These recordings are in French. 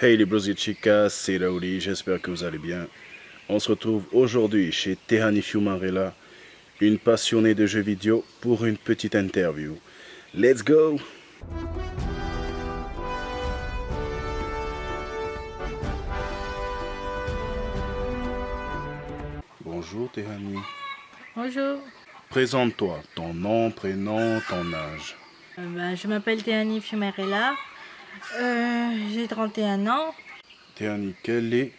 Hey les bros et chicas, c'est Raouli, j'espère que vous allez bien. On se retrouve aujourd'hui chez Tehani Fumarella, une passionnée de jeux vidéo pour une petite interview. Let's go! Bonjour Tehani. Bonjour, Présente-toi, ton nom, prénom, ton âge. je m'appelle Théanie Fumarella, j'ai 31 ans. Tehani, quelle est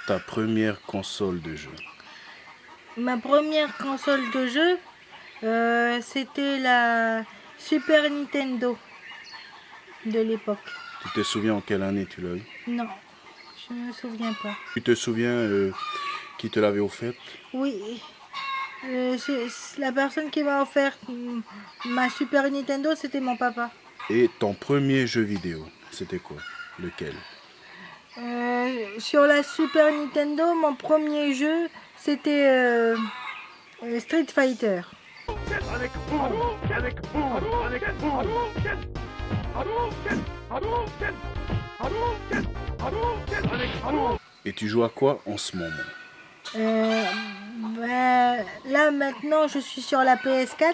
ta première console de jeu? Ma première console de jeu, c'était la Super Nintendo de l'époque. Tu te souviens en quelle année tu l'as eu? Non, je ne me souviens pas. Tu te souviens qui te l'avait offerte? Oui, la personne qui m'a offert ma Super Nintendo, c'était mon papa. Et ton premier jeu vidéo, c'était quoi? Lequel? Sur la Super Nintendo, mon premier jeu, c'était Street Fighter. Et tu joues à quoi en ce moment? Euh, Là maintenant je suis sur la PS4,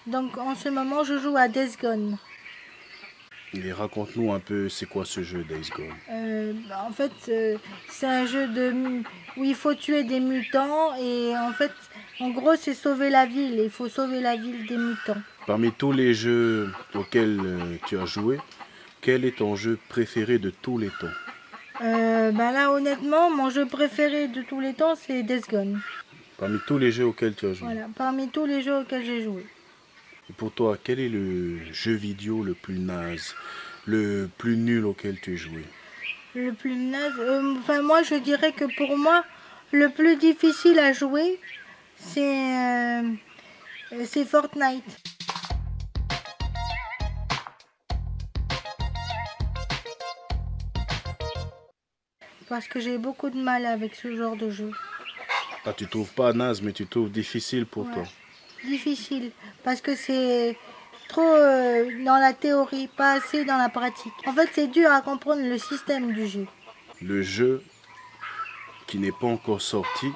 donc en ce moment je joue à Days Gone. Et raconte-nous un peu c'est quoi ce jeu Days Gone. En fait c'est un jeu où il faut tuer des mutants et en fait en gros c'est sauver la ville, il faut sauver la ville des mutants. Parmi tous les jeux auxquels tu as joué, quel est ton jeu préféré de tous les temps? Là honnêtement mon jeu préféré de tous les temps c'est Days Gone. Parmi tous les jeux auxquels tu as joué. Voilà, parmi tous les jeux auxquels j'ai joué. Et pour toi, quel est le jeu vidéo le plus naze, le plus nul auquel tu as joué? Le plus naze, moi je dirais que pour moi le plus difficile à jouer c'est Fortnite. Parce que j'ai beaucoup de mal avec ce genre de jeu. Ah, tu trouves pas naze, mais tu trouves difficile pour Ouais. toi. Difficile, parce que c'est trop dans la théorie, pas assez dans la pratique. En fait, c'est dur à comprendre le système du jeu. Le jeu qui n'est pas encore sorti,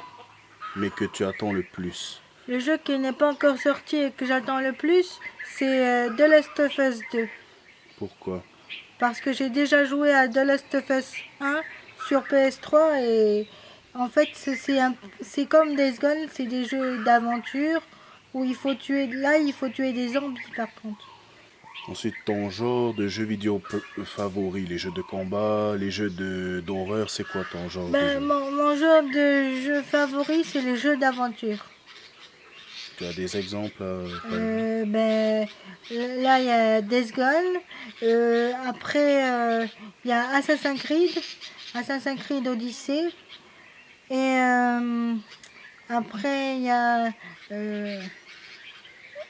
mais que tu attends le plus. Le jeu qui n'est pas encore sorti et que j'attends le plus, c'est The Last of Us 2. Pourquoi? Parce que j'ai déjà joué à The Last of Us 1 sur PS3 et en fait c'est comme Days Gone, c'est des jeux d'aventure où il faut tuer des zombies par contre. Ensuite, ton genre de jeu vidéo favori, les jeux de combat, les jeux d'horreur, c'est quoi ton genre de jeu? Mon genre de jeu favori c'est les jeux d'aventure. Tu as des exemples Là il y a Days Gone, après il y a Assassin's Creed Odyssey et après il y a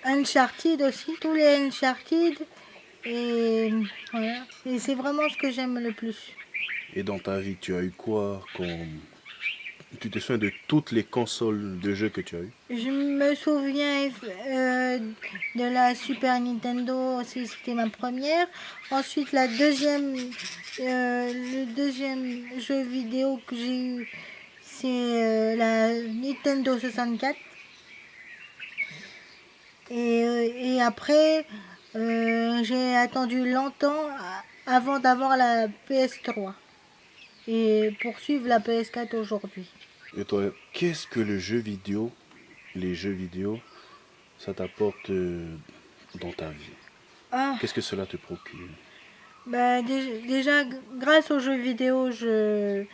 Uncharted aussi, tous les Uncharted et voilà. Et c'est vraiment ce que j'aime le plus. Et dans ta vie, tu as eu quoi comme... Tu te souviens de toutes les consoles de jeux que tu as eues? Je me souviens de la Super Nintendo, c'était ma première. Ensuite, le deuxième jeu vidéo que j'ai eu, c'est la Nintendo 64. Et après, j'ai attendu longtemps avant d'avoir la PS3 et poursuivre la PS4 aujourd'hui. Et toi, qu'est-ce que les jeux vidéo, ça t'apporte dans ta vie? Ah, Qu'est-ce que cela te procure? déjà, grâce aux jeux vidéo, je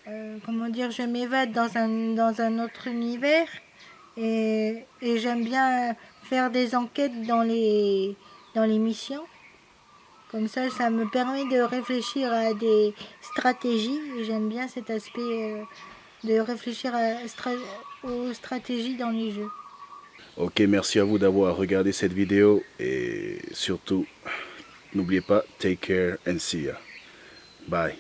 m'évade dans un autre univers et j'aime bien faire des enquêtes dans les missions. Comme ça me permet de réfléchir à des stratégies. J'aime bien cet aspect de réfléchir aux stratégies dans les jeux. Ok, merci à vous d'avoir regardé cette vidéo et surtout, n'oubliez pas, take care and see ya. Bye.